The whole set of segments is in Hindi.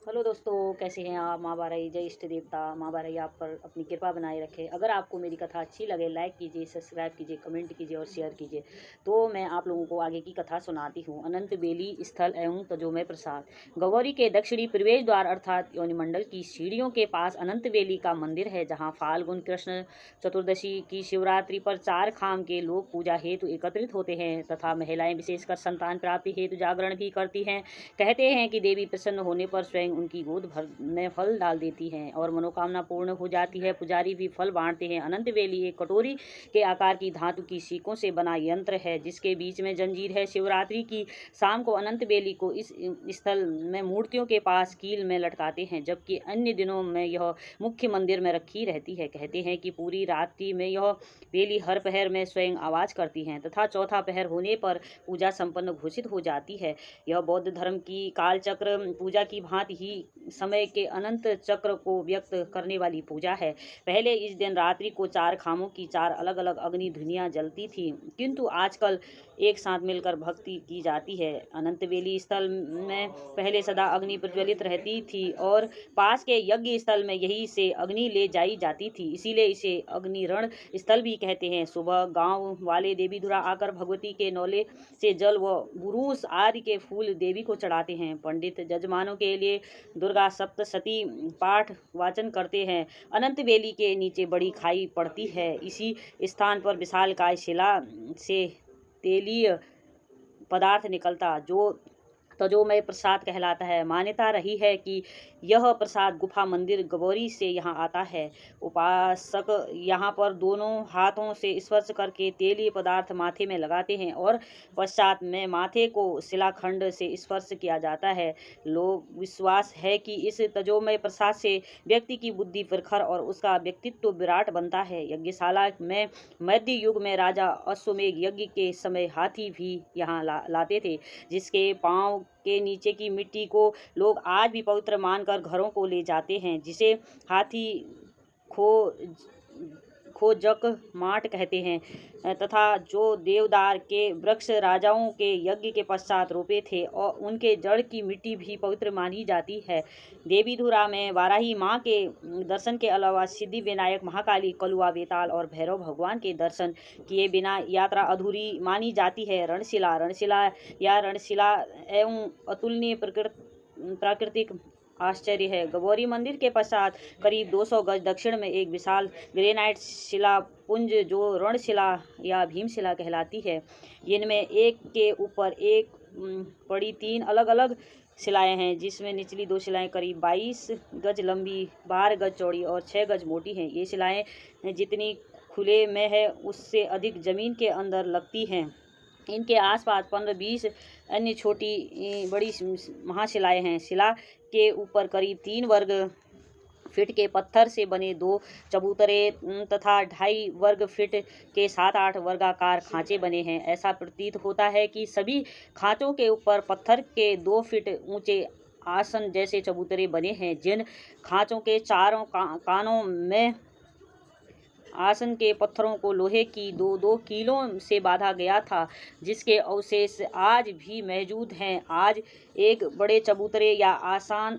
हेलो दोस्तों, कैसे हैं आप। माँ बारई जय इष्ट देवता। माँ बारई आप पर अपनी कृपा बनाए रखे। अगर आपको मेरी कथा अच्छी लगे लाइक कीजिए, सब्सक्राइब कीजिए, कमेंट कीजिए और शेयर कीजिए। तो मैं आप लोगों को आगे की कथा सुनाती हूँ। अनंत बेली स्थल एवं तजोमय प्रसाद। गौरी के दक्षिणी प्रवेश द्वार अर्थात योनिमंडल की सीढ़ियों के पास अनंत बेली का मंदिर है, जहाँ फाल्गुन कृष्ण चतुर्दशी की शिवरात्रि पर 4 खाम के लोग पूजा हेतु एकत्रित होते हैं तथा महिलाएं विशेषकर संतान प्राप्ति हेतु जागरण भी करती हैं। कहते हैं कि देवी प्रसन्न होने पर स्वयं उनकी गोद भर में फल डाल देती हैं और मनोकामना पूर्ण हो जाती है। पुजारी भी फल बांटते हैं। अनंत बेली एक कटोरी के आकार की धातु की सीकों से बना यंत्र है, जिसके बीच में जंजीर है। शिवरात्रि की शाम को अनंत बेली को इस स्थल में मूर्तियों के पास कील में लटकाते हैं, जबकि अन्य दिनों में यह मुख्य मंदिर में रखी रहती है। कहते हैं कि पूरी रात्रि में यह बेली हर पहर में स्वयं आवाज करती हैं तथा चौथा पहर होने पर पूजा संपन्न घोषित हो जाती है। यह बौद्ध धर्म की कालचक्र पूजा की भांति ही समय के अनंत चक्र को व्यक्त करने वाली पूजा है। पहले इस दिन रात्रि को 4 खामों की 4 अलग अलग अग्नि धुनियाँ जलती थी, किंतु आजकल एक साथ मिलकर भक्ति की जाती है। अनंत बेली स्थल में पहले सदा अग्नि प्रज्वलित रहती थी और पास के यज्ञ स्थल में यही से अग्नि ले जाई जाती थी, इसीलिए इसे अग्निरण स्थल भी कहते हैं। सुबह गांव वाले देवीधुरा आकर भगवती के नौले से जल व बुरूस आदि के फूल देवी को चढ़ाते हैं। पंडित जजमानों के लिए दुर्गा सप्तशती पाठ वाचन करते हैं। अनंत बेली के नीचे बड़ी खाई पड़ती है। इसी स्थान पर विशालकाय शिला से तेलीय पदार्थ निकलता जो तजोमय प्रसाद कहलाता है। मान्यता रही है कि यह प्रसाद गुफा मंदिर गौरी से यहाँ आता है। उपासक यहाँ पर दोनों हाथों से स्पर्श करके तेलीय पदार्थ माथे में लगाते हैं और पश्चात में माथे को शिलाखंड से स्पर्श किया जाता है। लोग विश्वास है कि इस तजोमय प्रसाद से व्यक्ति की बुद्धि प्रखर और उसका व्यक्तित्व विराट बनता है। यज्ञशाला में मध्य युग में राजा अश्वमेध यज्ञ के समय हाथी भी यहाँ लाते थे, जिसके पांव के नीचे की मिट्टी को लोग आज भी पवित्र मानकर घरों को ले जाते हैं, जिसे हाथी खो खोजक माट कहते हैं तथा जो देवदार के वृक्ष राजाओं के यज्ञ के पश्चात रोपे थे और उनके जड़ की मिट्टी भी पवित्र मानी जाती है। देवीधुरा में वाराही माँ के दर्शन के अलावा सिद्धि विनायक, महाकाली, कलुआ, बेताल और भैरव भगवान के दर्शन किए बिना यात्रा अधूरी मानी जाती है। रणशिला एवं अतुलनीय प्राकृतिक आश्चर्य है। गौरी मंदिर के पश्चात करीब 200 गज दक्षिण में एक विशाल ग्रेनाइट शिला पुंज जो रणशिला या भीमशिला कहलाती है। इनमें एक के ऊपर एक पड़ी 3 अलग अलग शिलाएं हैं, जिसमें निचली 2 शिलाएं करीब 22 गज लंबी, 12 गज चौड़ी और 6 गज मोटी हैं। ये शिलाएं जितनी खुले में है उससे अधिक जमीन के अंदर लगती हैं। इनके आसपास 15-20 अन्य छोटी बड़ी महाशिलाएं हैं। शिला के ऊपर करीब 3 वर्ग फीट के पत्थर से बने 2 चबूतरे तथा 2.5 वर्ग फीट के 7-8 वर्गाकार खांचे बने हैं। ऐसा प्रतीत होता है कि सभी खांचों के ऊपर पत्थर के 2 फीट ऊंचे आसन जैसे चबूतरे बने हैं। जिन खांचों के चारों कानों में आसन के पत्थरों को लोहे की 2-2 कीलों से बांधा गया था, जिसके अवशेष आज भी मौजूद हैं। आज एक बड़े चबूतरे या आसान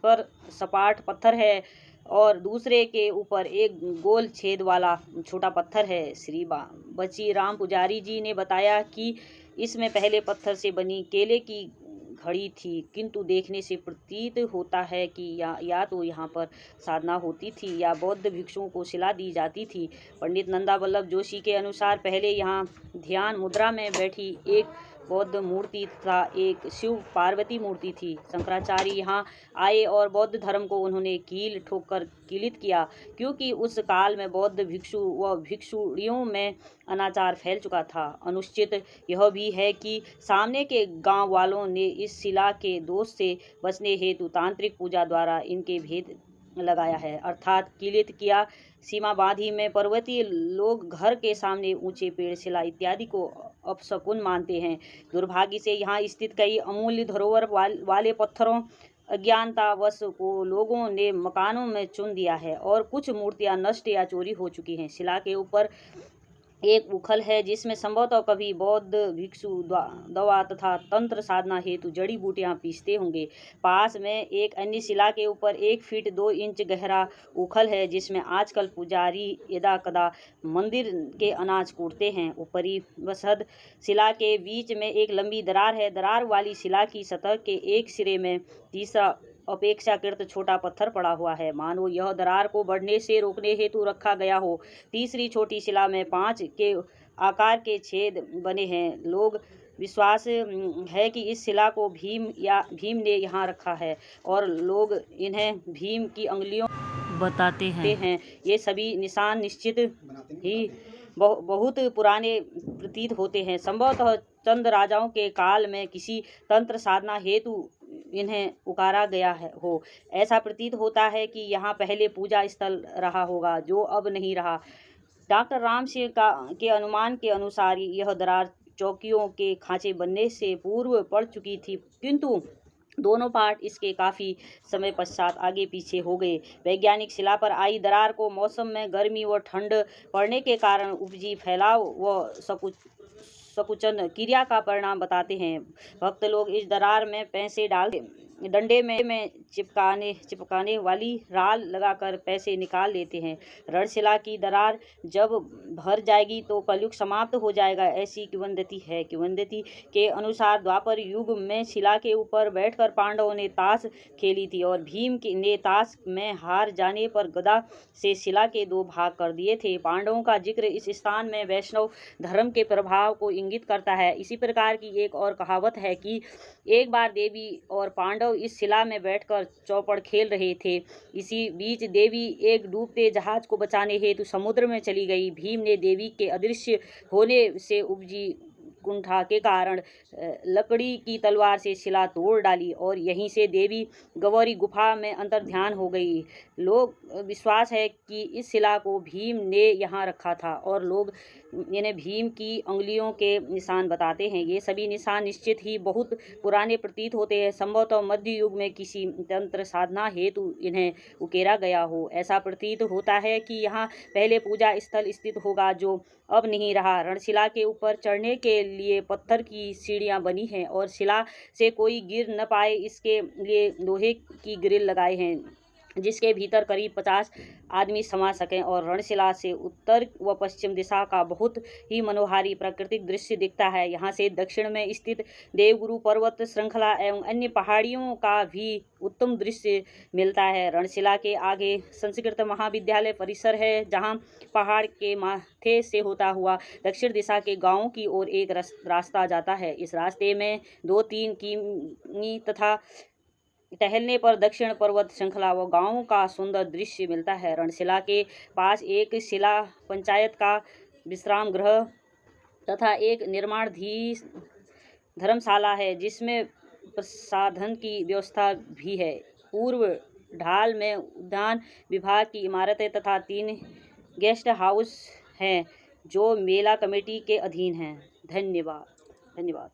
पर सपाट पत्थर है और दूसरे के ऊपर एक गोल छेद वाला छोटा पत्थर है। श्री बचीराम पुजारी जी ने बताया कि इसमें पहले पत्थर से बनी केले की घड़ी थी, किंतु देखने से प्रतीत होता है कि या तो यहाँ पर साधना होती थी या बौद्ध भिक्षुओं को शिला दी जाती थी। पंडित नंदा वल्लभ जोशी के अनुसार पहले यहाँ ध्यान मुद्रा में बैठी एक बौद्ध मूर्ति तथा एक शिव पार्वती मूर्ति थी। शंकराचार्य यहाँ आए और बौद्ध धर्म को उन्होंने कील ठोककर किलित किया, क्योंकि उस काल में बौद्ध भिक्षु व भिक्षुणियों में अनाचार फैल चुका था। अनुचित यह भी है कि सामने के गांव वालों ने इस शिला के दोष से बचने हेतु तांत्रिक पूजा द्वारा इनके भेद लगाया है, अर्थात किलित किया। सीमा बांधी में पर्वतीय लोग घर के सामने ऊंचे पेड़, शिला इत्यादि को अपशकुन मानते हैं। दुर्भाग्य से यहाँ स्थित कई अमूल्य धरोहर वाले पत्थरों अज्ञानतावश को लोगों ने मकानों में चुन दिया है और कुछ मूर्तियां नष्ट या चोरी हो चुकी हैं। शिला के ऊपर एक उखल है जिसमें संभवतः कभी बौद्ध भिक्षु दवा तथा तंत्र साधना हेतु जड़ी बूटियां पीसते होंगे। पास में एक अन्य शिला के ऊपर 1 फीट 2 इंच गहरा उखल है जिसमें आजकल पुजारी यदा कदा मंदिर के अनाज कूटते हैं। ऊपरी वसद शिला के बीच में एक लंबी दरार है। दरार वाली शिला की सतह के एक सिरे में तीसरा अपेक्षाकृत छोटा पत्थर पड़ा हुआ है, मानो यह दरार को बढ़ने से रोकने हेतु रखा गया हो। तीसरी छोटी शिला में 5 के आकार के छेद बने हैं। लोग विश्वास है कि इस शिला को भीम ने यहाँ रखा है और लोग इन्हें भीम की अंगुलियों बताते हैं। ये सभी निशान निश्चित ही बहुत पुराने प्रतीत होते हैं। संभवतः चंद राजाओं के काल में किसी तंत्र साधना हेतु इन्हें उकारा गया हो। ऐसा प्रतीत होता है कि यहाँ पहले पूजा स्थल रहा होगा, जो अब नहीं रहा। डॉक्टर राम सिंह के अनुमान के अनुसार यह दरार चौकियों के खांचे बनने से पूर्व पड़ चुकी थी, किंतु दोनों पार्ट इसके काफ़ी समय पश्चात आगे पीछे हो गए। वैज्ञानिक शिला पर आई दरार को मौसम में गर्मी व ठंड पड़ने के कारण उपजी फैलाव व सकुचन क्रिया का परिणाम बताते हैं। भक्त लोग इस दरार में पैसे डालते, डंडे में चिपकाने वाली राल लगाकर पैसे निकाल लेते हैं। रणशिला की दरार जब भर जाएगी तो कलयुग समाप्त हो जाएगा, ऐसी किंवदंती है। किंवदंती के अनुसार द्वापर युग में शिला के ऊपर बैठकर पांडवों ने ताश खेली थी और भीम ने ताश में हार जाने पर गदा से शिला के 2 भाग कर दिए थे। पांडवों का जिक्र इस स्थान में वैष्णव धर्म के प्रभाव को इंगित करता है। इसी प्रकार की एक और कहावत है कि एक बार देवी और पांडव इस शिला में बैठकर चौपड़ खेल रहे थे। इसी बीच देवी एक डूबते जहाज को बचाने हेतु समुद्र में चली गई। भीम ने देवी के अदृश्य होने से उपजी कुंठा के कारण लकड़ी की तलवार से शिला तोड़ डाली और यहीं से देवी गौरी गुफा में अंतर्ध्यान हो गई। लोग विश्वास है कि इस शिला को भीम ने यहाँ रखा था और लोग इन्हें भीम की अंगुलियों के निशान बताते हैं। ये सभी निशान निश्चित ही बहुत पुराने प्रतीत होते हैं। संभवतः मध्य युग में किसी तंत्र साधना हेतु इन्हें उकेरा गया हो। ऐसा प्रतीत होता है कि यहाँ पहले पूजा स्थल स्थित होगा, जो अब नहीं रहा। रणशिला के ऊपर चढ़ने के लिए पत्थर की सीढ़ियाँ बनी हैं और शिला से कोई गिर न पाए इसके लिए लोहे की ग्रिल लगाए हैं, जिसके भीतर करीब 50 आदमी समा सकें और रणशिला से उत्तर व पश्चिम दिशा का बहुत ही मनोहारी प्राकृतिक दृश्य दिखता है। यहाँ से दक्षिण में स्थित देवगुरु पर्वत श्रृंखला एवं अन्य पहाड़ियों का भी उत्तम दृश्य मिलता है। रणशिला के आगे संस्कृत महाविद्यालय परिसर है, जहाँ पहाड़ के माथे से होता हुआ दक्षिण दिशा के गांवों की ओर एक रास्ता जाता है। इस रास्ते में 2-3 किमी तथा टहलने पर दक्षिण पर्वत श्रृंखला व गांवों का सुंदर दृश्य मिलता है। रणशिला के पास एक शिला पंचायत का विश्राम गृह तथा एक निर्माणाधीन धर्मशाला है, जिसमें प्रसाधन की व्यवस्था भी है। पूर्व ढाल में उद्यान विभाग की इमारतें तथा 3 गेस्ट हाउस हैं, जो मेला कमेटी के अधीन हैं। धन्यवाद।